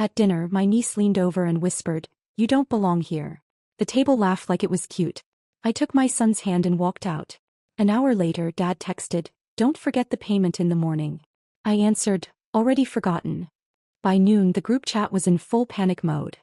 At dinner, my niece leaned over and whispered, "You don't belong here." The table laughed like it was cute. I took my son's hand and walked out. An hour later, Dad texted, "Don't forget the payment in the morning." I answered, "Already forgotten." By noon, the group chat was in full panic mode.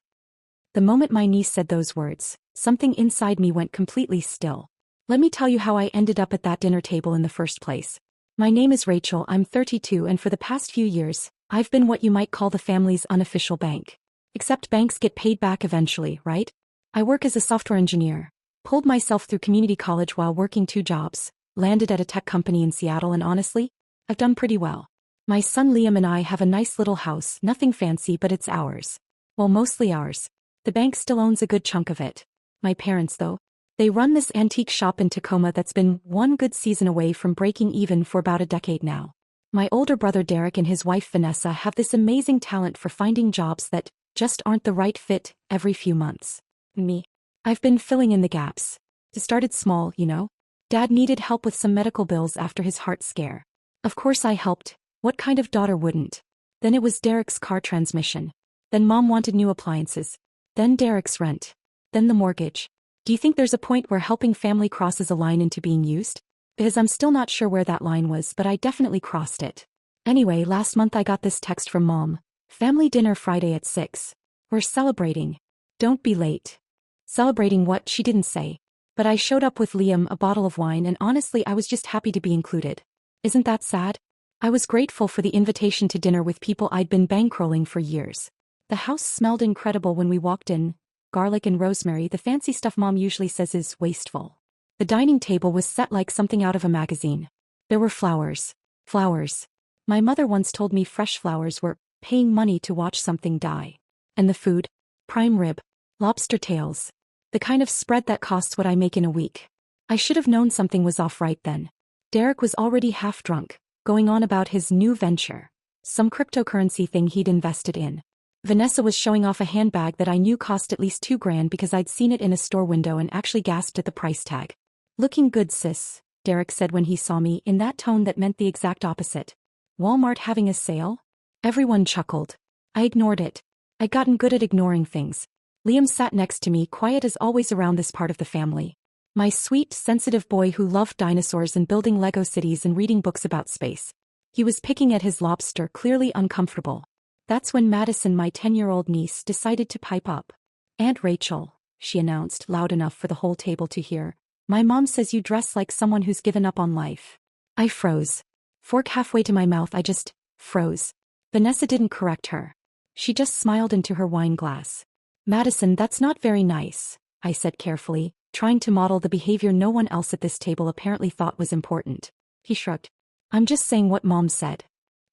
The moment my niece said those words, something inside me went completely still. Let me tell you how I ended up at that dinner table in the first place. My name is Rachel, I'm 32, and for the past few years, I've been what you might call the family's unofficial bank. Except banks get paid back eventually, right? I work as a software engineer. Pulled myself through community college while working 2 jobs, landed at a tech company in Seattle, and honestly, I've done pretty well. My son Liam and I have a nice little house, nothing fancy, but it's ours. Well, mostly ours. The bank still owns a good chunk of it. My parents, though, they run this antique shop in Tacoma that's been one good season away from breaking even for about a decade now. My older brother Derek and his wife Vanessa have this amazing talent for finding jobs that just aren't the right fit every few months. Me. I've been filling in the gaps. It started small, you know. Dad needed help with some medical bills after his heart scare. Of course I helped. What kind of daughter wouldn't? Then it was Derek's car transmission. Then Mom wanted new appliances. Then Derek's rent. Then the mortgage. Do you think there's a point where helping family crosses a line into being used? Because I'm still not sure where that line was, but I definitely crossed it. Anyway, last month I got this text from Mom. "Family dinner Friday at 6. We're celebrating. Don't be late." Celebrating what, she didn't say. But I showed up with Liam, a bottle of wine, and honestly I was just happy to be included. Isn't that sad? I was grateful for the invitation to dinner with people I'd been bankrolling for years. The house smelled incredible when we walked in. Garlic and rosemary, the fancy stuff Mom usually says is wasteful. The dining table was set like something out of a magazine. There were flowers. Flowers. My mother once told me fresh flowers were paying money to watch something die. And the food? Prime rib. Lobster tails. The kind of spread that costs what I make in a week. I should have known something was off right then. Derek was already half drunk, going on about his new venture. Some cryptocurrency thing he'd invested in. Vanessa was showing off a handbag that I knew cost at least $2,000 because I'd seen it in a store window and actually gasped at the price tag. "Looking good, sis," Derek said when he saw me, in that tone that meant the exact opposite. "Walmart having a sale?" Everyone chuckled. I ignored it. I'd gotten good at ignoring things. Liam sat next to me, quiet as always around this part of the family. My sweet, sensitive boy who loved dinosaurs and building Lego cities and reading books about space. He was picking at his lobster, clearly uncomfortable. That's when Madison, my 10-year-old niece, decided to pipe up. "Aunt Rachel," she announced, loud enough for the whole table to hear, "my mom says you dress like someone who's given up on life." I froze. Fork halfway to my mouth, I just froze. Vanessa didn't correct her. She just smiled into her wine glass. "Madison, that's not very nice," I said carefully, trying to model the behavior no one else at this table apparently thought was important. He shrugged. "I'm just saying what Mom said."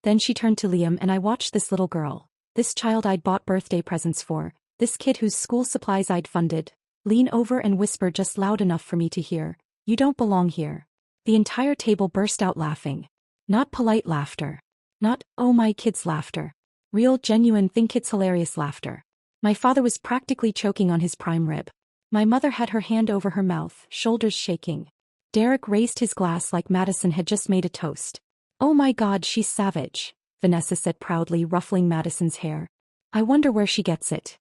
Then she turned to Liam, and I watched this little girl, this child I'd bought birthday presents for, this kid whose school supplies I'd funded, lean over and whisper just loud enough for me to hear, "You don't belong here." The entire table burst out laughing. Not polite laughter. Not, "oh my kids" laughter. Real, genuine, think it's hilarious laughter. My father was practically choking on his prime rib. My mother had her hand over her mouth, shoulders shaking. Derek raised his glass like Madison had just made a toast. "Oh my God, she's savage," Vanessa said proudly, ruffling Madison's hair. "I wonder where she gets it."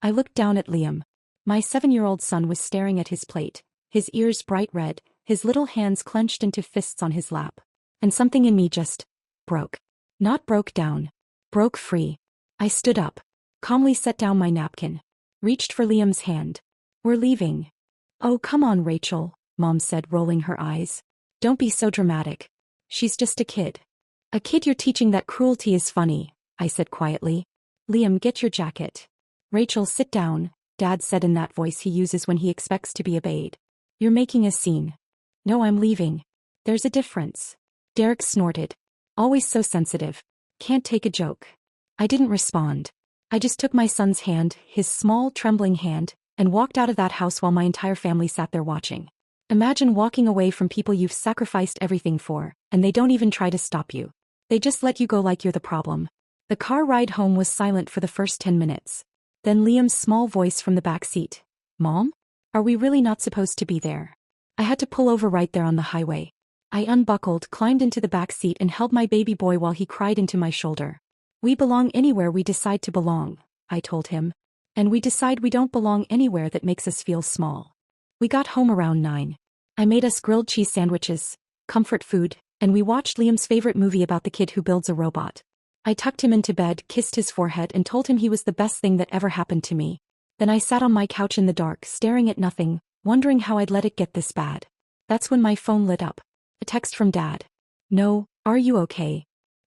I looked down at Liam. My 7-year-old son was staring at his plate, his ears bright red, his little hands clenched into fists on his lap. And something in me just broke. Not broke down. Broke free. I stood up, calmly set down my napkin, reached for Liam's hand. "We're leaving." "Oh, come on, Rachel," Mom said, rolling her eyes. "Don't be so dramatic. She's just a kid." "A kid you're teaching that cruelty is funny," I said quietly. "Liam, get your jacket." "Rachel, sit down," Dad said in that voice he uses when he expects to be obeyed. "You're making a scene." "No, I'm leaving." "There's a difference." Derek snorted. "Always so sensitive. Can't take a joke." I didn't respond. I just took my son's hand, his small, trembling hand, and walked out of that house while my entire family sat there watching. Imagine walking away from people you've sacrificed everything for, and they don't even try to stop you. They just let you go like you're the problem. The car ride home was silent for the first 10 minutes. Then Liam's small voice from the back seat. "Mom? Are we really not supposed to be there?" I had to pull over right there on the highway. I unbuckled, climbed into the back seat and held my baby boy while he cried into my shoulder. "We belong anywhere we decide to belong," I told him. And we decide we don't belong anywhere that makes us feel small. We got home around 9. I made us grilled cheese sandwiches, comfort food, and we watched Liam's favorite movie about the kid who builds a robot. I tucked him into bed, kissed his forehead, and told him he was the best thing that ever happened to me. Then I sat on my couch in the dark, staring at nothing, wondering how I'd let it get this bad. That's when my phone lit up. A text from Dad. No, are you okay?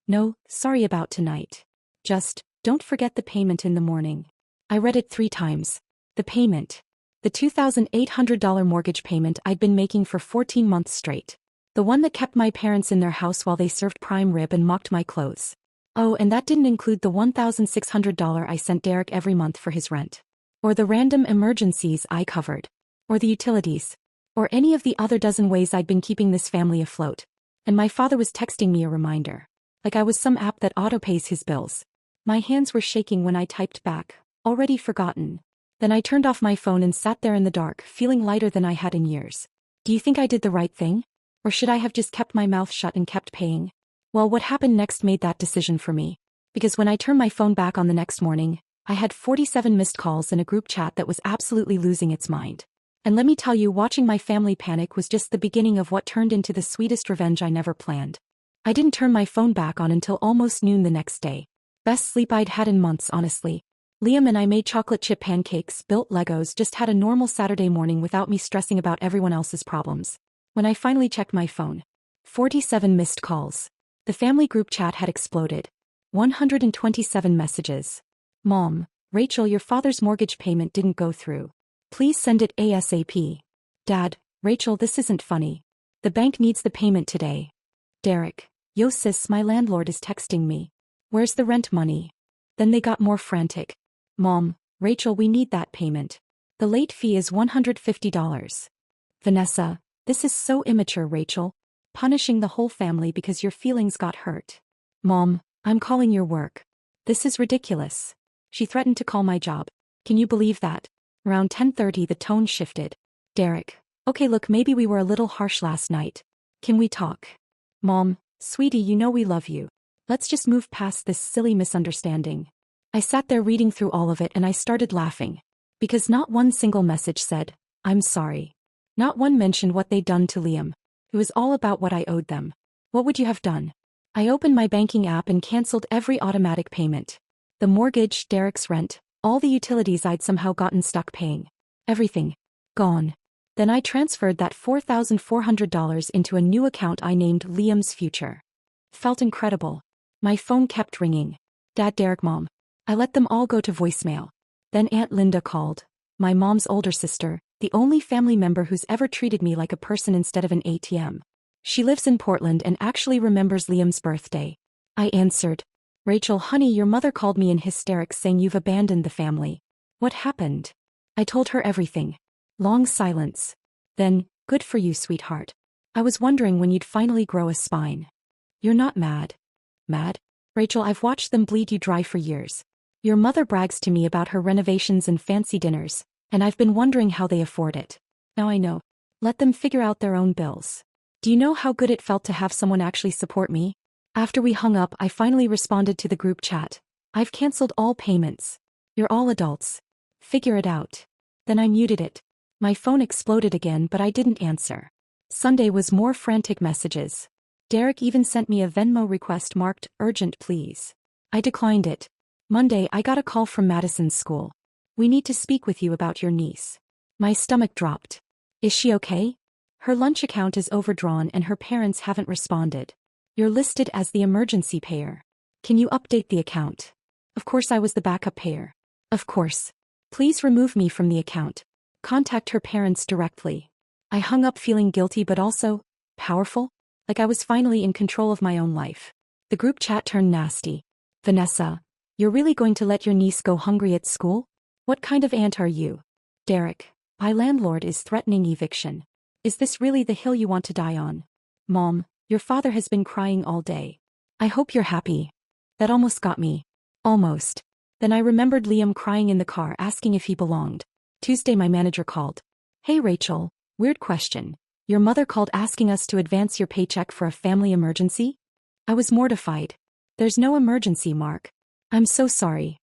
No, sorry about tonight. Just, don't forget the payment in the morning. I read it 3 times. The payment. The $2,800 mortgage payment I'd been making for 14 months straight. The one that kept my parents in their house while they served prime rib and mocked my clothes. Oh, and that didn't include the $1,600 I sent Derek every month for his rent. Or the random emergencies I covered. Or the utilities. Or any of the other dozen ways I'd been keeping this family afloat. And my father was texting me a reminder. Like I was some app that auto-pays his bills. My hands were shaking when I typed back, already forgotten. Then I turned off my phone and sat there in the dark, feeling lighter than I had in years. Do you think I did the right thing? Or should I have just kept my mouth shut and kept paying? Well, what happened next made that decision for me. Because when I turned my phone back on the next morning, I had 47 missed calls in a group chat that was absolutely losing its mind. And let me tell you, watching my family panic was just the beginning of what turned into the sweetest revenge I never planned. I didn't turn my phone back on until almost noon the next day. Best sleep I'd had in months, honestly. Liam and I made chocolate chip pancakes, built Legos, just had a normal Saturday morning without me stressing about everyone else's problems. When I finally checked my phone, 47 missed calls. The family group chat had exploded. 127 messages. Mom, Rachel, your father's mortgage payment didn't go through. Please send it ASAP. Dad, Rachel, this isn't funny. The bank needs the payment today. Derek, yo sis, my landlord is texting me. Where's the rent money? Then they got more frantic. Mom, Rachel, we need that payment. The late fee is $150. Vanessa, this is so immature, Rachel. Punishing the whole family because your feelings got hurt. Mom, I'm calling your work. This is ridiculous. She threatened to call my job. Can you believe that? Around 10:30 the tone shifted. Derek, okay look, maybe we were a little harsh last night. Can we talk? Mom, sweetie, you know we love you. Let's just move past this silly misunderstanding. I sat there reading through all of it and I started laughing. Because not one single message said, I'm sorry. Not one mentioned what they'd done to Liam. It was all about what I owed them. What would you have done? I opened my banking app and canceled every automatic payment. The mortgage, Derek's rent, all the utilities I'd somehow gotten stuck paying. Everything. Gone. Then I transferred that $4,400 into a new account I named Liam's Future. Felt incredible. My phone kept ringing. Dad, Derek, Mom. I let them all go to voicemail. Then Aunt Linda called. My mom's older sister, the only family member who's ever treated me like a person instead of an ATM. She lives in Portland and actually remembers Liam's birthday. I answered. Rachel, honey, your mother called me in hysterics saying you've abandoned the family. What happened? I told her everything. Long silence. Then, good for you, sweetheart. I was wondering when you'd finally grow a spine. You're not mad. Mad? Rachel, I've watched them bleed you dry for years. Your mother brags to me about her renovations and fancy dinners, and I've been wondering how they afford it. Now I know. Let them figure out their own bills. Do you know how good it felt to have someone actually support me? After we hung up, I finally responded to the group chat. I've canceled all payments. You're all adults. Figure it out. Then I muted it. My phone exploded again, but I didn't answer. Sunday was more frantic messages. Derek even sent me a Venmo request marked, urgent please. I declined it. Monday, I got a call from Madison's school. We need to speak with you about your niece. My stomach dropped. Is she okay? Her lunch account is overdrawn and her parents haven't responded. You're listed as the emergency payer. Can you update the account? Of course I was the backup payer. Of course. Please remove me from the account. Contact her parents directly. I hung up feeling guilty but also powerful, like I was finally in control of my own life. The group chat turned nasty. Vanessa, you're really going to let your niece go hungry at school? What kind of aunt are you? Derek, my landlord is threatening eviction. Is this really the hill you want to die on? Mom, your father has been crying all day. I hope you're happy. That almost got me. Almost. Then I remembered Liam crying in the car asking if he belonged. Tuesday my manager called. Hey Rachel, weird question. Your mother called asking us to advance your paycheck for a family emergency? I was mortified. There's no emergency, Mark. I'm so sorry.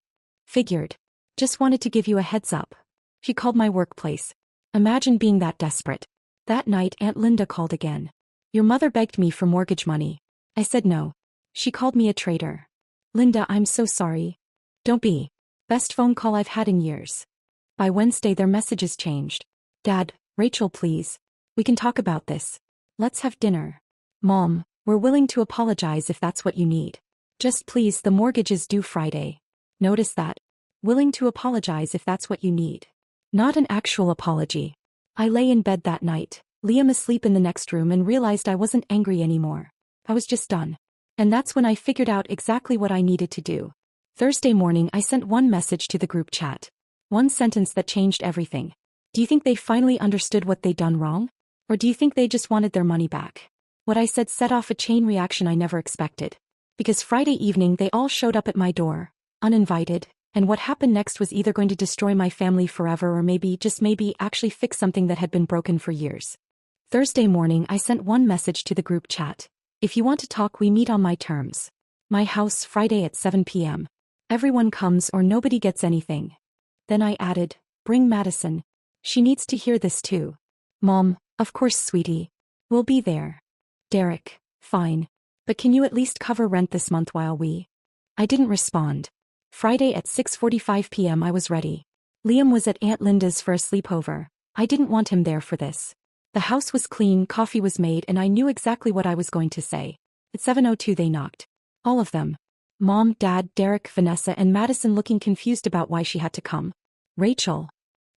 Figured. Just wanted to give you a heads up. She called my workplace. Imagine being that desperate. That night Aunt Linda called again. Your mother begged me for mortgage money. I said no. She called me a traitor. Linda, I'm so sorry. Don't be. Best phone call I've had in years. By Wednesday their messages changed. Dad, Rachel please. We can talk about this. Let's have dinner. Mom, we're willing to apologize if that's what you need. Just please, the mortgage is due Friday. Notice that. Willing to apologize if that's what you need. Not an actual apology. I lay in bed that night, Liam asleep in the next room, and realized I wasn't angry anymore. I was just done. And that's when I figured out exactly what I needed to do. Thursday morning I sent one message to the group chat. One sentence that changed everything. Do you think they finally understood what they'd done wrong? Or do you think they just wanted their money back? What I said set off a chain reaction I never expected. Because Friday evening they all showed up at my door, uninvited, and what happened next was either going to destroy my family forever or maybe, just maybe, actually fix something that had been broken for years. Thursday morning I sent one message to the group chat. If you want to talk, we meet on my terms. My house Friday at 7 p.m. Everyone comes or nobody gets anything. Then I added, bring Madison. She needs to hear this too. Mom, of course sweetie. We'll be there. Derek, fine. But can you at least cover rent this month while we... I didn't respond. Friday at 6:45 p.m. I was ready. Liam was at Aunt Linda's for a sleepover. I didn't want him there for this. The house was clean, coffee was made, and I knew exactly what I was going to say. At 7:02 they knocked. All of them. Mom, Dad, Derek, Vanessa, and Madison looking confused about why she had to come. Rachel.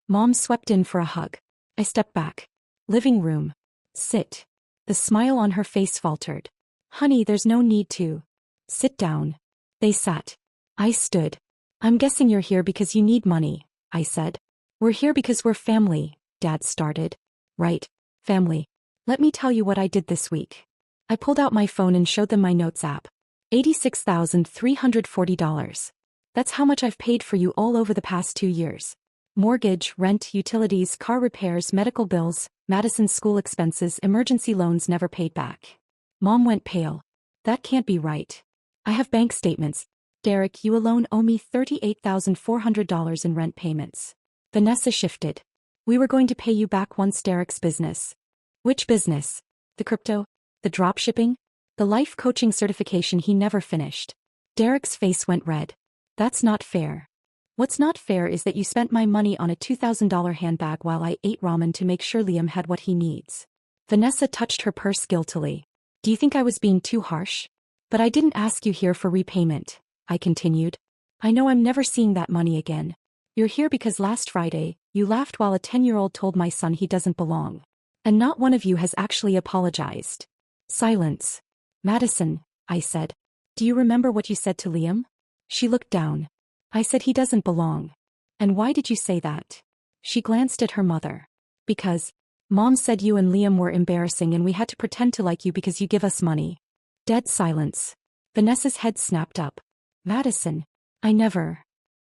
Mom swept in for a hug. I stepped back. Living room. Sit. The smile on her face faltered. Honey, there's no need to. Sit down. They sat. I stood. I'm guessing you're here because you need money, I said. We're here because we're family, Dad started. Right. Family. Let me tell you what I did this week. I pulled out my phone and showed them my notes app. $86,340. That's how much I've paid for you all over the past 2 years. Mortgage, rent, utilities, car repairs, medical bills, Madison's school expenses, emergency loans never paid back. Mom went pale. That can't be right. I have bank statements. Derek, you alone owe me $38,400 in rent payments. Vanessa shifted. We were going to pay you back once Derek's business. Which business? The crypto? The dropshipping? The life coaching certification he never finished. Derek's face went red. That's not fair. What's not fair is that you spent my money on a $2,000 handbag while I ate ramen to make sure Liam had what he needs. Vanessa touched her purse guiltily. Do you think I was being too harsh? But I didn't ask you here for repayment, I continued. I know I'm never seeing that money again. You're here because last Friday, you laughed while a 10-year-old told my son he doesn't belong. And not one of you has actually apologized. Silence. Madison, I said. Do you remember what you said to Liam? She looked down. I said he doesn't belong. And why did you say that? She glanced at her mother. Because Mom said you and Liam were embarrassing and we had to pretend to like you because you give us money. Dead silence. Vanessa's head snapped up. Madison. I never.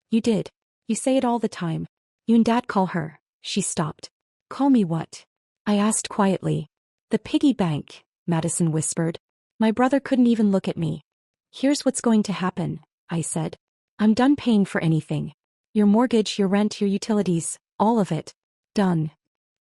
You did. You say it all the time. You and Dad call her. She stopped. Call me what? I asked quietly. The piggy bank, Madison whispered. My brother couldn't even look at me. Here's what's going to happen, I said. I'm done paying for anything. Your mortgage, your rent, your utilities, all of it. Done.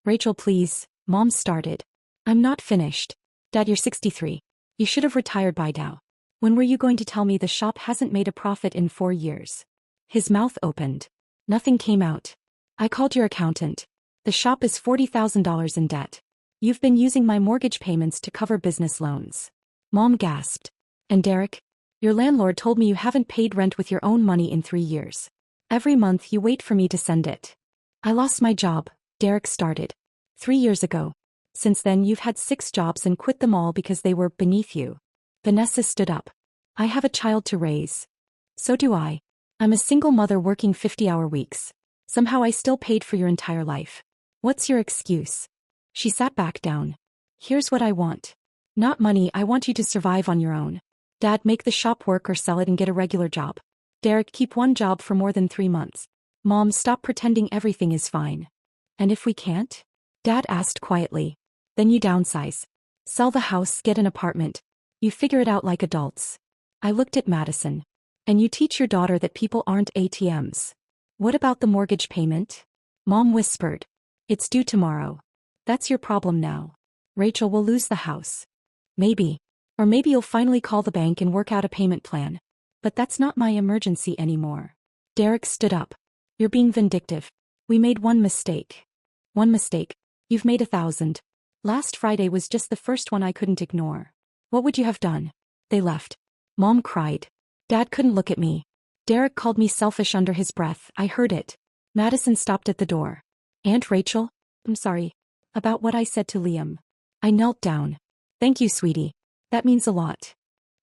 Rachel, please, Mom started. I'm not finished. Dad, you're 63. You should have retired by now. When were you going to tell me the shop hasn't made a profit in 4 years? His mouth opened. Nothing came out. I called your accountant. The shop is $40,000 in debt. You've been using my mortgage payments to cover business loans. Mom gasped. And Derek? Your landlord told me you haven't paid rent with your own money in 3 years. Every month you wait for me to send it. I lost my job, Derek started. 3 years ago. Since then you've had 6 jobs and quit them all because they were beneath you. Vanessa stood up. I have a child to raise. So do I. I'm a single mother working 50-hour weeks. Somehow I still paid for your entire life. What's your excuse? She sat back down. Here's what I want. Not money, I want you to survive on your own. Dad, make the shop work or sell it and get a regular job. Derek, keep one job for more than 3 months. Mom, stop pretending everything is fine. And if we can't? Dad asked quietly. Then you downsize. Sell the house, get an apartment. You figure it out like adults. I looked at Madison. And you teach your daughter that people aren't ATMs. What about the mortgage payment? Mom whispered. It's due tomorrow. That's your problem now. Rachel will lose the house. Maybe. Or maybe you'll finally call the bank and work out a payment plan. But that's not my emergency anymore. Derek stood up. You're being vindictive. We made one mistake. One mistake. You've made 1,000. Last Friday was just the first one I couldn't ignore. What would you have done? They left. Mom cried. Dad couldn't look at me. Derek called me selfish under his breath. I heard it. Madison stopped at the door. Aunt Rachel? I'm sorry. About what I said to Liam. I knelt down. Thank you, sweetie. That means a lot.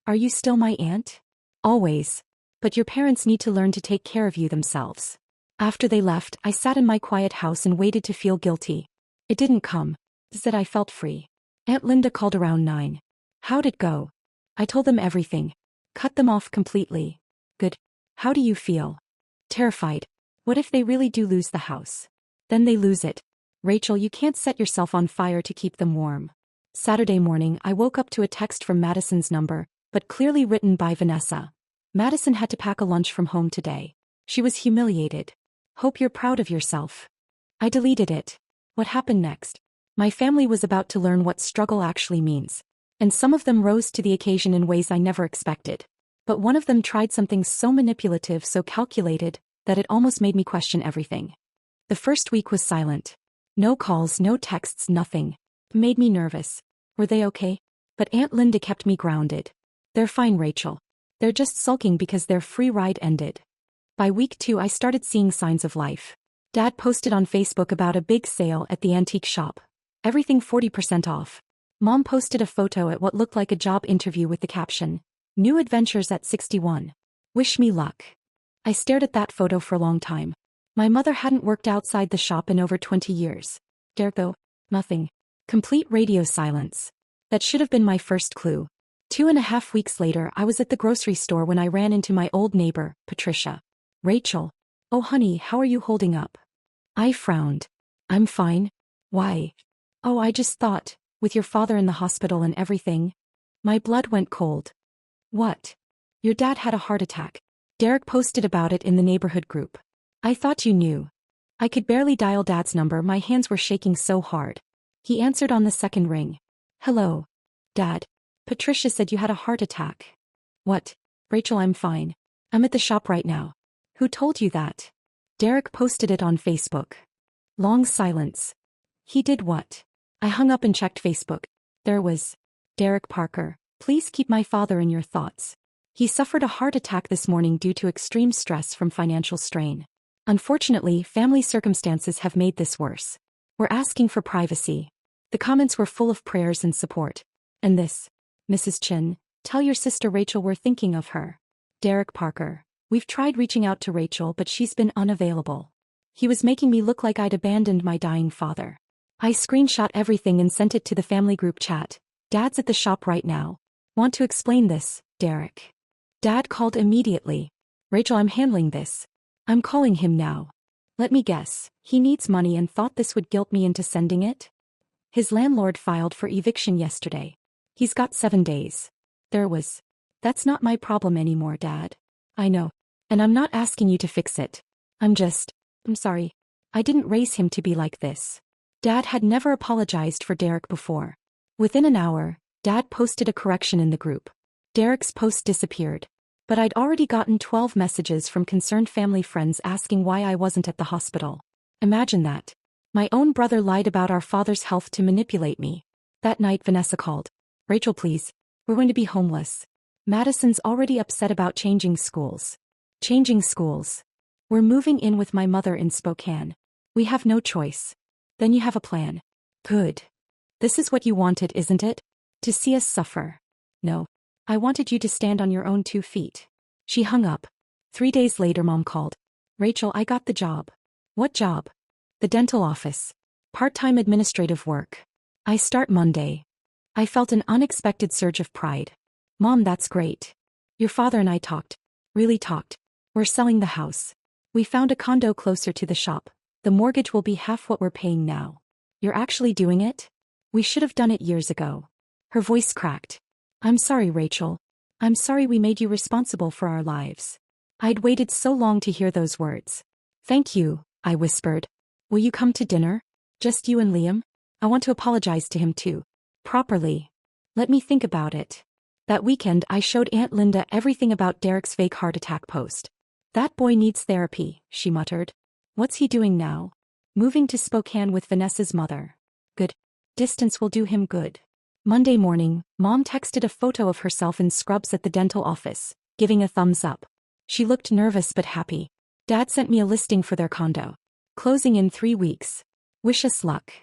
Are you still my aunt? Always. But your parents need to learn to take care of you themselves. After they left, I sat in my quiet house and waited to feel guilty. It didn't come. Said I felt free. Aunt Linda called around 9. How'd it go? I told them everything. Cut them off completely. Good. How do you feel? Terrified. What if they really do lose the house? Then they lose it. Rachel, you can't set yourself on fire to keep them warm. Saturday morning, I woke up to a text from Madison's number, but clearly written by Vanessa. Madison had to pack a lunch from home today. She was humiliated. Hope you're proud of yourself. I deleted it. What happened next? My family was about to learn what struggle actually means. And some of them rose to the occasion in ways I never expected. But one of them tried something so manipulative, so calculated, that it almost made me question everything. The first week was silent. No calls, no texts, nothing. It made me nervous. Were they okay? But Aunt Linda kept me grounded. They're fine, Rachel. They're just sulking because their free ride ended. By week 2 I started seeing signs of life. Dad posted on Facebook about a big sale at the antique shop. Everything 40% off. Mom posted a photo at what looked like a job interview with the caption, New Adventures at 61. Wish me luck. I stared at that photo for a long time. My mother hadn't worked outside the shop in over 20 years. Derek though, nothing. Complete radio silence. That should have been my first clue. 2.5 weeks later I was at the grocery store when I ran into my old neighbor, Patricia. Rachel. Oh honey, how are you holding up? I frowned. I'm fine. Why? Oh, I just thought, with your father in the hospital and everything. My blood went cold. What? Your dad had a heart attack. Derek posted about it in the neighborhood group. I thought you knew. I could barely dial Dad's number, my hands were shaking so hard. He answered on the second ring. Hello. Dad. Patricia said you had a heart attack. What? Rachel, I'm fine. I'm at the shop right now. Who told you that? Derek posted it on Facebook. Long silence. He did what? I hung up and checked Facebook. There was. Derek Parker, please keep my father in your thoughts. He suffered a heart attack this morning due to extreme stress from financial strain. Unfortunately, family circumstances have made this worse. We're asking for privacy. The comments were full of prayers and support. And this. Mrs. Chin, tell your sister Rachel we're thinking of her. Derek Parker, we've tried reaching out to Rachel but she's been unavailable. He was making me look like I'd abandoned my dying father. I screenshot everything and sent it to the family group chat. Dad's at the shop right now. Want to explain this, Derek? Dad called immediately. Rachel, I'm handling this. I'm calling him now. Let me guess, he needs money and thought this would guilt me into sending it? His landlord filed for eviction yesterday. He's got 7 days. There was. That's not my problem anymore, Dad. I know. And I'm not asking you to fix it. I'm sorry. I didn't raise him to be like this. Dad had never apologized for Derek before. Within an hour, Dad posted a correction in the group. Derek's post disappeared. But I'd already gotten 12 messages from concerned family friends asking why I wasn't at the hospital. Imagine that. My own brother lied about our father's health to manipulate me. That night Vanessa called. Rachel, please. We're going to be homeless. Madison's already upset about changing schools. Changing schools. We're moving in with my mother in Spokane. We have no choice. Then you have a plan. Good. This is what you wanted, isn't it? To see us suffer. No. I wanted you to stand on your own 2 feet. She hung up. 3 days later Mom called. Rachel, I got the job. What job? The dental office. Part-time administrative work. I start Monday. I felt an unexpected surge of pride. Mom, that's great. Your father and I talked. Really talked. We're selling the house. We found a condo closer to the shop. The mortgage will be half what we're paying now. You're actually doing it? We should have done it years ago. Her voice cracked. I'm sorry, Rachel. I'm sorry we made you responsible for our lives. I'd waited so long to hear those words. Thank you, I whispered. Will you come to dinner? Just you and Liam? I want to apologize to him too. Properly. Let me think about it. That weekend I showed Aunt Linda everything about Derek's fake heart attack post. That boy needs therapy, she muttered. What's he doing now? Moving to Spokane with Vanessa's mother. Good. Distance will do him good. Monday morning, Mom texted a photo of herself in scrubs at the dental office, giving a thumbs up. She looked nervous but happy. Dad sent me a listing for their condo. Closing in 3 weeks. Wish us luck.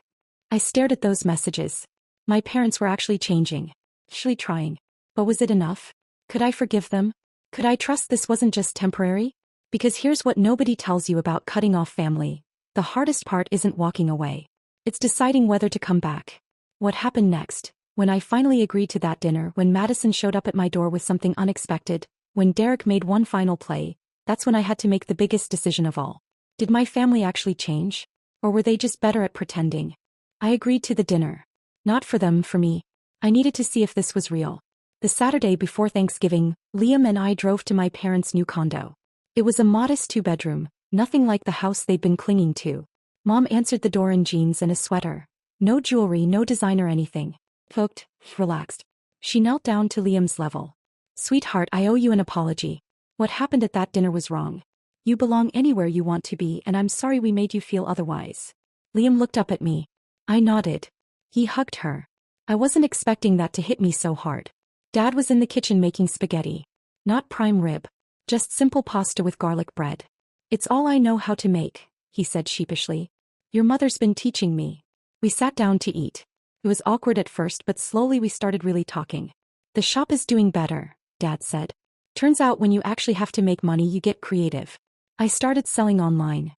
I stared at those messages. My parents were actually changing. Actually trying. But was it enough? Could I forgive them? Could I trust this wasn't just temporary? Because here's what nobody tells you about cutting off family. The hardest part isn't walking away. It's deciding whether to come back. What happened next? When I finally agreed to that dinner, when Madison showed up at my door with something unexpected, when Derek made one final play, that's when I had to make the biggest decision of all. Did my family actually change? Or were they just better at pretending? I agreed to the dinner. Not for them, for me. I needed to see if this was real. The Saturday before Thanksgiving, Liam and I drove to my parents' new condo. It was a modest 2-bedroom, nothing like the house they'd been clinging to. Mom answered the door in jeans and a sweater. No jewelry, no designer anything. Hooked, relaxed. She knelt down to Liam's level. Sweetheart, I owe you an apology. What happened at that dinner was wrong. You belong anywhere you want to be, and I'm sorry we made you feel otherwise. Liam looked up at me. I nodded. He hugged her. I wasn't expecting that to hit me so hard. Dad was in the kitchen making spaghetti. Not prime rib. Just simple pasta with garlic bread. It's all I know how to make, he said sheepishly. Your mother's been teaching me. We sat down to eat. It was awkward at first, but slowly we started really talking. The shop is doing better, Dad said. Turns out when you actually have to make money, you get creative. I started selling online.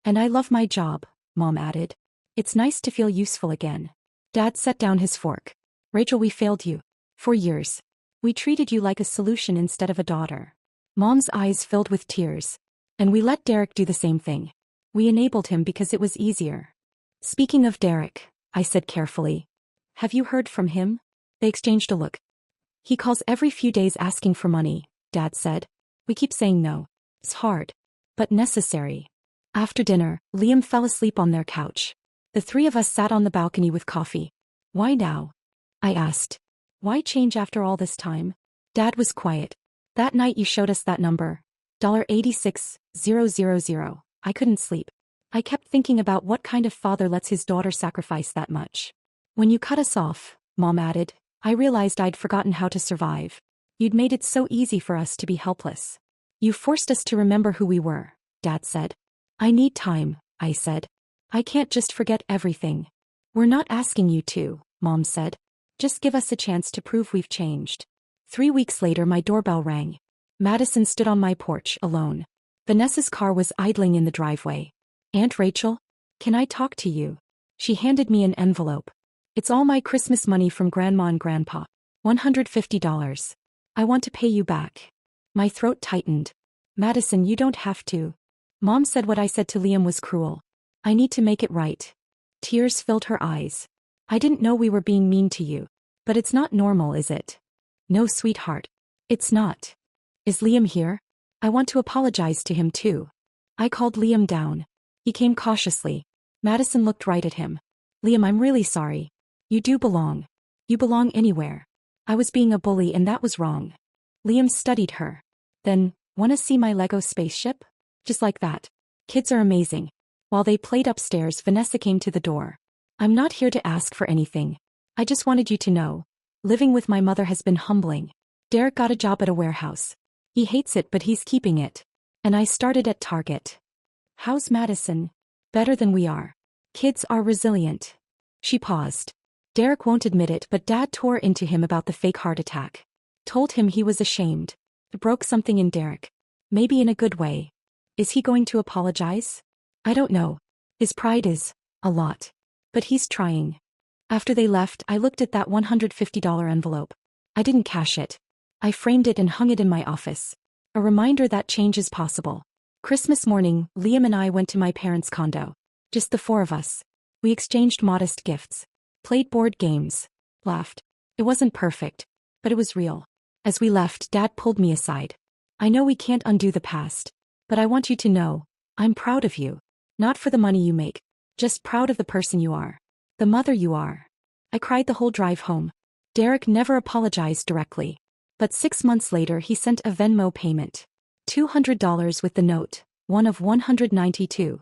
And I love my job, Mom added. It's nice to feel useful again. Dad set down his fork. Rachel, we failed you. For years. We treated you like a solution instead of a daughter. Mom's eyes filled with tears. And we let Derek do the same thing. We enabled him because it was easier. Speaking of Derek, I said carefully. Have you heard from him? They exchanged a look. He calls every few days asking for money, Dad said. We keep saying no. It's hard. But necessary. After dinner, Liam fell asleep on their couch. The 3 of us sat on the balcony with coffee. Why now? I asked. Why change after all this time? Dad was quiet. That night you showed us that number. $86000. I couldn't sleep. I kept thinking about what kind of father lets his daughter sacrifice that much. When you cut us off, Mom added, I realized I'd forgotten how to survive. You'd made it so easy for us to be helpless. You forced us to remember who we were, Dad said. I need time, I said. I can't just forget everything. We're not asking you to, Mom said. Just give us a chance to prove we've changed. 3 weeks later my doorbell rang. Madison stood on my porch, alone. Vanessa's car was idling in the driveway. Aunt Rachel? Can I talk to you? She handed me an envelope. It's all my Christmas money from Grandma and Grandpa. $150. I want to pay you back. My throat tightened. Madison, you don't have to. Mom said what I said to Liam was cruel. I need to make it right. Tears filled her eyes. I didn't know we were being mean to you. But it's not normal, is it? No, sweetheart. It's not. Is Liam here? I want to apologize to him too. I called Liam down. He came cautiously. Madison looked right at him. Liam, I'm really sorry. You do belong. You belong anywhere. I was being a bully and that was wrong. Liam studied her. Then, wanna see my Lego spaceship? Just like that. Kids are amazing. While they played upstairs, Vanessa came to the door. I'm not here to ask for anything. I just wanted you to know. Living with my mother has been humbling. Derek got a job at a warehouse. He hates it, but he's keeping it. And I started at Target. How's Madison? Better than we are. Kids are resilient. She paused. Derek won't admit it, but Dad tore into him about the fake heart attack. Told him he was ashamed. It broke something in Derek. Maybe in a good way. Is he going to apologize? I don't know. His pride is a lot. But he's trying. After they left, I looked at that $150 envelope. I didn't cash it. I framed it and hung it in my office. A reminder that change is possible. Christmas morning, Liam and I went to my parents' condo. Just the 4 of us. We exchanged modest gifts. Played board games. Laughed. It wasn't perfect. But it was real. As we left, Dad pulled me aside. I know we can't undo the past. But I want you to know. I'm proud of you. Not for the money you make, just proud of the person you are. The mother you are. I cried the whole drive home. Derek never apologized directly. But 6 months later he sent a Venmo payment. $200 with the note, one of 192.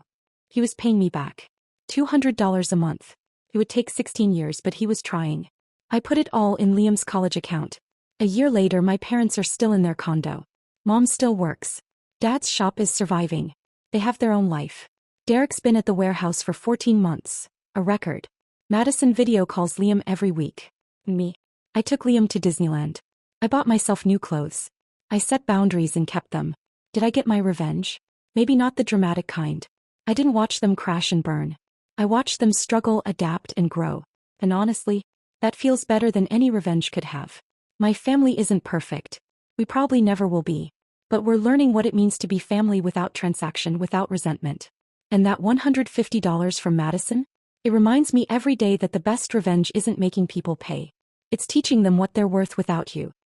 He was paying me back. $200 a month. It would take 16 years, but he was trying. I put it all in Liam's college account. A year later my parents are still in their condo. Mom still works. Dad's shop is surviving. They have their own life. Derek's been at the warehouse for 14 months. A record. Madison video calls Liam every week. Me. I took Liam to Disneyland. I bought myself new clothes. I set boundaries and kept them. Did I get my revenge? Maybe not the dramatic kind. I didn't watch them crash and burn. I watched them struggle, adapt, and grow. And honestly, that feels better than any revenge could have. My family isn't perfect. We probably never will be. But we're learning what it means to be family without transaction, without resentment. And that $150 from Madison? It reminds me every day that the best revenge isn't making people pay. It's teaching them what they're worth without you.